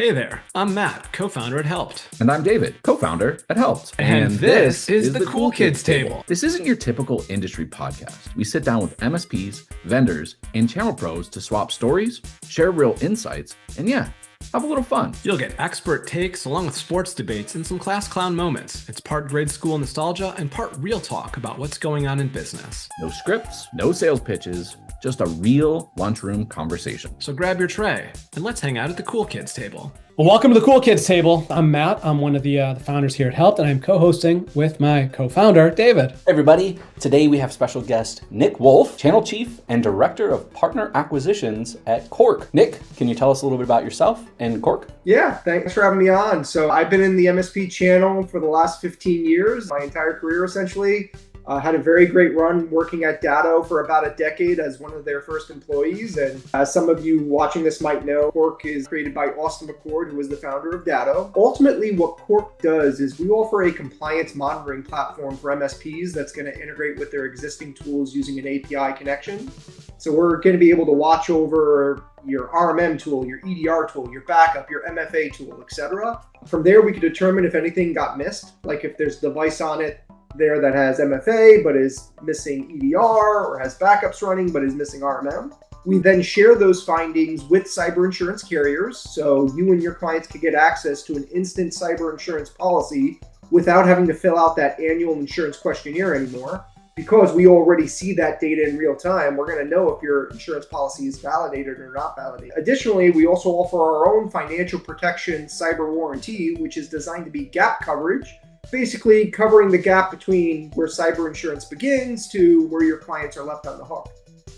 Hey there, I'm Matt, co-founder at Helpt. And I'm David, co-founder at Helpt. And this is the Cool Kids Table. This isn't your typical industry podcast. We sit down with MSPs, vendors, and channel pros to swap stories, share real insights, and have a little fun. You'll get expert takes along with sports debates and some class clown moments. It's part grade school nostalgia and part real talk about what's going on in business. No scripts, no sales pitches, just a real lunchroom conversation. So grab your tray and let's hang out at the Cool Kids Table. Well, welcome to the Cool Kids Table. I'm Matt. I'm one of the founders here at Helpt, and I'm co-hosting with my co-founder, David. Hey everybody. Today we have special guest Nick Wolf, Channel Chief and Director of Partner Acquisitions at Cork. Nick, can you tell us a little bit about yourself and Cork? Yeah, thanks for having me on. So I've been in the MSP channel for the last 15 years, my entire career essentially. Had a very great run working at Datto for about a decade as one of their first employees. And as some of you watching this might know, Cork is created by Austin McCord, who was the founder of Datto. Ultimately, what Cork does is we offer a compliance monitoring platform for MSPs that's going to integrate with their existing tools using an API connection. So we're going to be able to watch over your RMM tool, your EDR tool, your backup, your MFA tool, etc. From there, we can determine if anything got missed, like if there's a device on it there that has MFA but is missing EDR, or has backups running but is missing RMM. We then share those findings with cyber insurance carriers, so you and your clients can get access to an instant cyber insurance policy without having to fill out that annual insurance questionnaire anymore. Because we already see that data in real time, we're going to know if your insurance policy is validated or not validated. Additionally, we also offer our own financial protection cyber warranty, which is designed to be gap coverage, basically covering the gap between where cyber insurance begins to where your clients are left on the hook.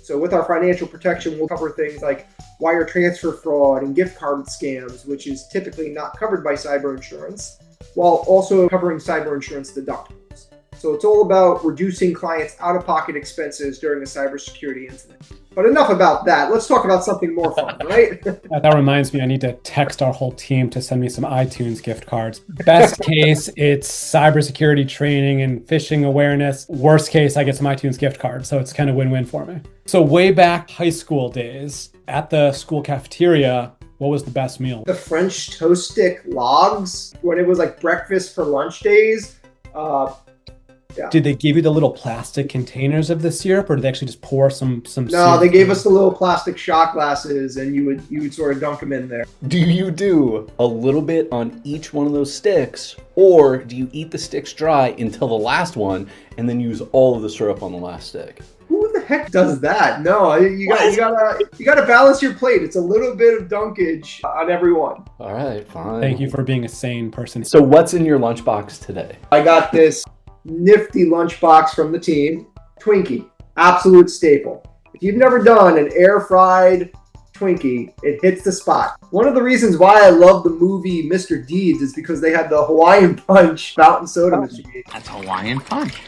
So with our financial protection, we'll cover things like wire transfer fraud and gift card scams, which is typically not covered by cyber insurance, while also covering cyber insurance deductibles. So it's all about reducing clients' out-of-pocket expenses during a cybersecurity incident. But enough about that. Let's talk about something more fun, right? That reminds me, I need to text our whole team to send me some iTunes gift cards. Best case, it's cybersecurity training and phishing awareness. Worst case, I get some iTunes gift cards. So it's kind of win-win for me. So way back high school days, at the school cafeteria, what was the best meal? The French toast stick logs, when it was like breakfast for lunch days. Yeah. Did they give you the little plastic containers of the syrup, or did they actually just pour some No, syrup? they gave us the little plastic shot glasses, and you would sort of dunk them in there. Do you do a little bit on each one of those sticks, or do you eat the sticks dry until the last one and then use all of the syrup on the last stick? Who the heck does that? No, you gotta balance your plate. It's a little bit of dunkage on every one. All right, fine. Thank you for being a sane person. So what's in your lunchbox today? I got this nifty lunchbox from the team, Twinkie, absolute staple. If you've never done an air fried Twinkie, it hits the spot. One of the reasons why I love the movie Mr. Deeds is because they had the Hawaiian Punch fountain soda machine. That's Hawaiian Punch.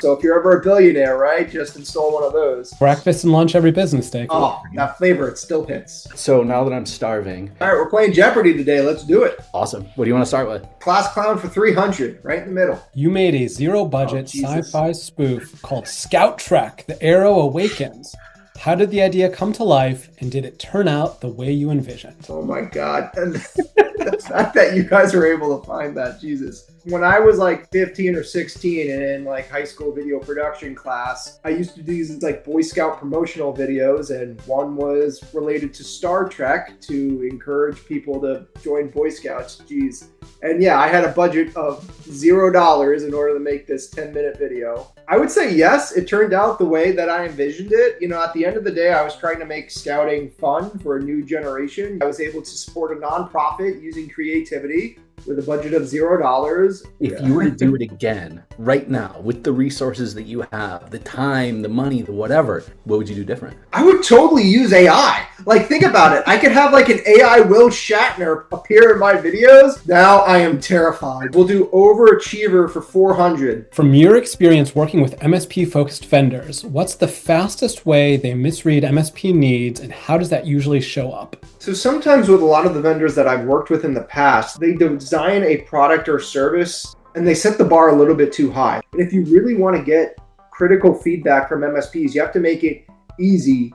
So if you're ever a billionaire, right, just install one of those. Breakfast and lunch every business day. Oh, that flavor, it still hits. So now that I'm starving. All right, we're playing Jeopardy today. Let's do it. Awesome. What do you want to start with? Class clown for 300, right in the middle. You made a zero-budget Jesus. sci-fi spoof called Scout Trek: The Arrow Awakens. How did the idea come to life, and did it turn out the way you envisioned? Oh my God. And the fact that you guys were able to find that, Jesus. When I was like 15 or 16 and in like high school video production class, I used to do these like Boy Scout promotional videos, and one was related to Star Trek to encourage people to join Boy Scouts. Jeez. And yeah, I had a budget of $0 in order to make this 10-minute video. I would say yes, it turned out the way that I envisioned it. You know, at the end of the day, I was trying to make scouting fun for a new generation. I was able to support a nonprofit using creativity with a budget of $0. If you were to do it again right now with the resources that you have, the time, the money, the whatever, what would you do different? I would totally use AI. Like, think about it. I could have like an AI Will Shatner appear in my videos. Now I am terrified. We'll do Overachiever for 400. From your experience working with MSP-focused vendors, what's the fastest way they misread MSP needs, and how does that usually show up? So sometimes with a lot of the vendors that I've worked with in the past, they design a product or service and they set the bar a little bit too high. And if you really want to get critical feedback from MSPs, you have to make it easy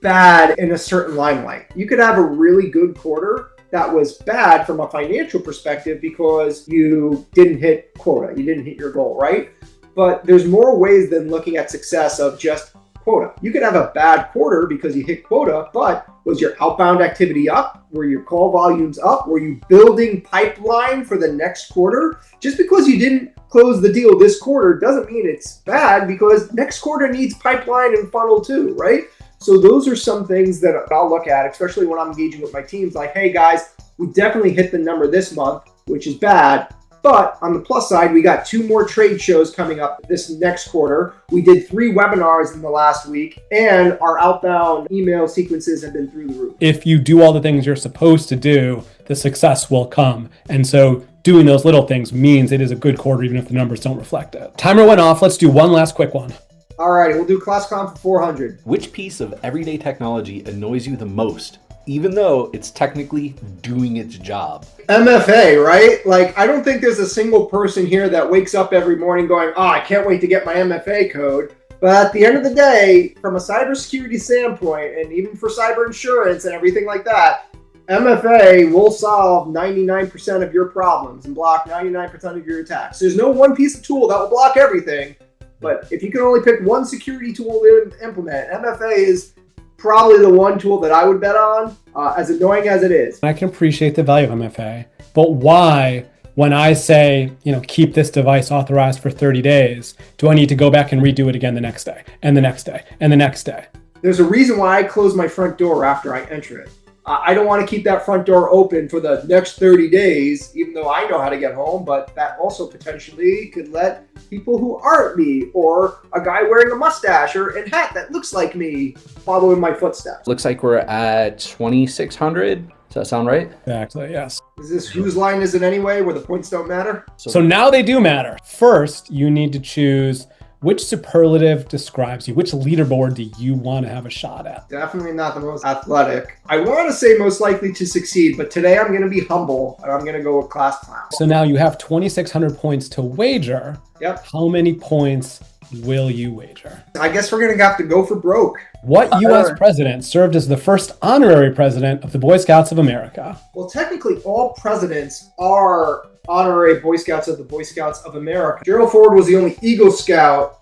bad in a certain limelight. You could have a really good quarter that was bad from a financial perspective because you didn't hit quota, you didn't hit your goal, right? But there's more ways than looking at success of just quota. You could have a bad quarter because you hit quota, but was your outbound activity up? Were your call volumes up? Were you building pipeline for the next quarter? Just because you didn't close the deal this quarter doesn't mean it's bad, because next quarter needs pipeline and funnel too, right? So those are some things that I'll look at, especially when I'm engaging with my teams, like, hey guys, we definitely hit the number this month, which is bad. But on the plus side, we got 2 more trade shows coming up this next quarter. We did 3 webinars in the last week, and our outbound email sequences have been through the roof. If you do all the things you're supposed to do, the success will come. And so doing those little things means it is a good quarter, even if the numbers don't reflect it. Timer went off. Let's do one last quick one. All right, we'll do class comp for 400. Which piece of everyday technology annoys you the most, even though it's technically doing its job? MFA, right? Like, I don't think there's a single person here that wakes up every morning going, oh, I can't wait to get my MFA code. But at the end of the day, from a cybersecurity standpoint, and even for cyber insurance and everything like that, MFA will solve 99% of your problems and block 99% of your attacks. There's no one piece of tool that will block everything. But if you can only pick one security tool to implement, MFA is probably the one tool that I would bet on, as annoying as it is. I can appreciate the value of MFA, but why, when I say, keep this device authorized for 30 days, do I need to go back and redo it again the next day, and the next day, and the next day? There's a reason why I close my front door after I enter it. I don't want to keep that front door open for the next 30 days, even though I know how to get home, but that also potentially could let people who aren't me, or a guy wearing a mustache or a hat that looks like me, follow in my footsteps. Looks like we're at 2,600. Does that sound right? Exactly, yes. Is this whose line is it anyway, where the points don't matter? So now they do matter. First, you need to choose which superlative describes you. Which leaderboard do you want to have a shot at? Definitely not the most athletic. I want to say most likely to succeed, but today I'm going to be humble, and I'm going to go with class clown. So now you have 2,600 points to wager. Yep. How many points will you wager? I guess we're going to have to go for broke. What U.S. president served as the first honorary president of the Boy Scouts of America? Well, technically, all presidents are honorary Boy Scouts of the Boy Scouts of America. Gerald Ford was the only Eagle Scout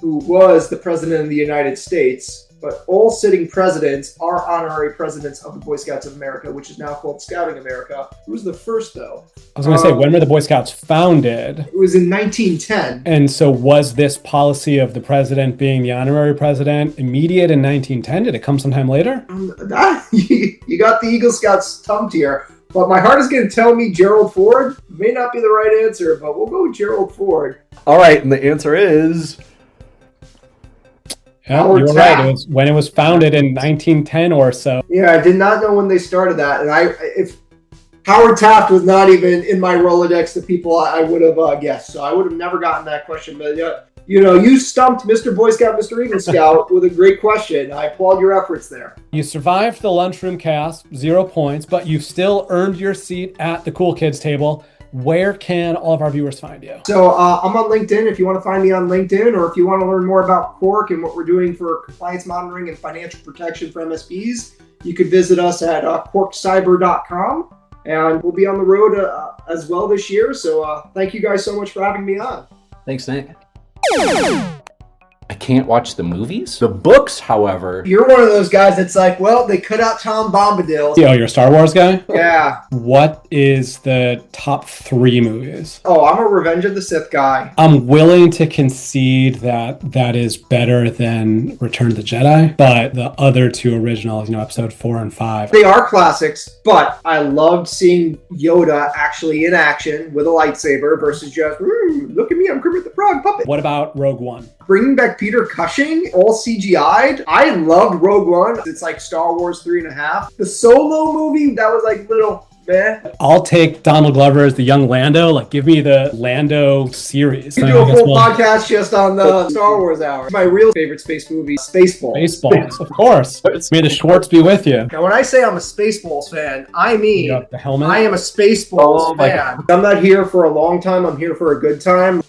who was the president of the United States, but all sitting presidents are honorary presidents of the Boy Scouts of America, which is now called Scouting America. Who was the first, though? I was going to say, when were the Boy Scouts founded? It was in 1910. And so was this policy of the president being the honorary president immediate in 1910? Did it come sometime later? You got the Eagle Scouts stumped here. But my heart is going to tell me Gerald Ford. May not be the right answer, but we'll go with Gerald Ford. All right, and the answer is... Yeah, you were right. It was when it was founded in 1910 or so. Yeah, I did not know when they started that. And if Howard Taft was not even in my Rolodex, the people I would have guessed. So I would have never gotten that question. But you stumped Mr. Boy Scout, Mr. Eagle Scout with a great question. I applaud your efforts there. You survived the lunchroom cast, 0 points, but you've still earned your seat at the Cool Kids table. Where can all of our viewers find you? So I'm on LinkedIn if you want to find me on LinkedIn, or if you want to learn more about Cork and what we're doing for compliance monitoring and financial protection for MSPs, you could visit us at corkcyber.com, and we'll be on the road as well this year. So thank you guys so much for having me on. Thanks, Nick. I can't watch the movies. The books, however... You're one of those guys that's like, well, they cut out Tom Bombadil. Oh, you're a Star Wars guy? Yeah. What is the top 3 movies? Oh, I'm a Revenge of the Sith guy. I'm willing to concede that is better than Return of the Jedi, but the other 2 originals, episode 4 and 5. They are classics, but I loved seeing Yoda actually in action with a lightsaber versus just, look at me, I'm Kermit the Frog puppet. What about Rogue One? Bringing back Peter Cushing, all CGI'd. I loved Rogue One. It's like Star Wars 3.5. The Solo movie, that was like little meh. I'll take Donald Glover as the young Lando. Like, give me the Lando series. You can do a full podcast just on the Star Wars hour. My real favorite space movie, Spaceballs. Spaceballs, of course. May the Schwartz be with you. Now, when I say I'm a Spaceballs fan, I mean the helmet. I am a Spaceballs fan. I'm not here for a long time. I'm here for a good time.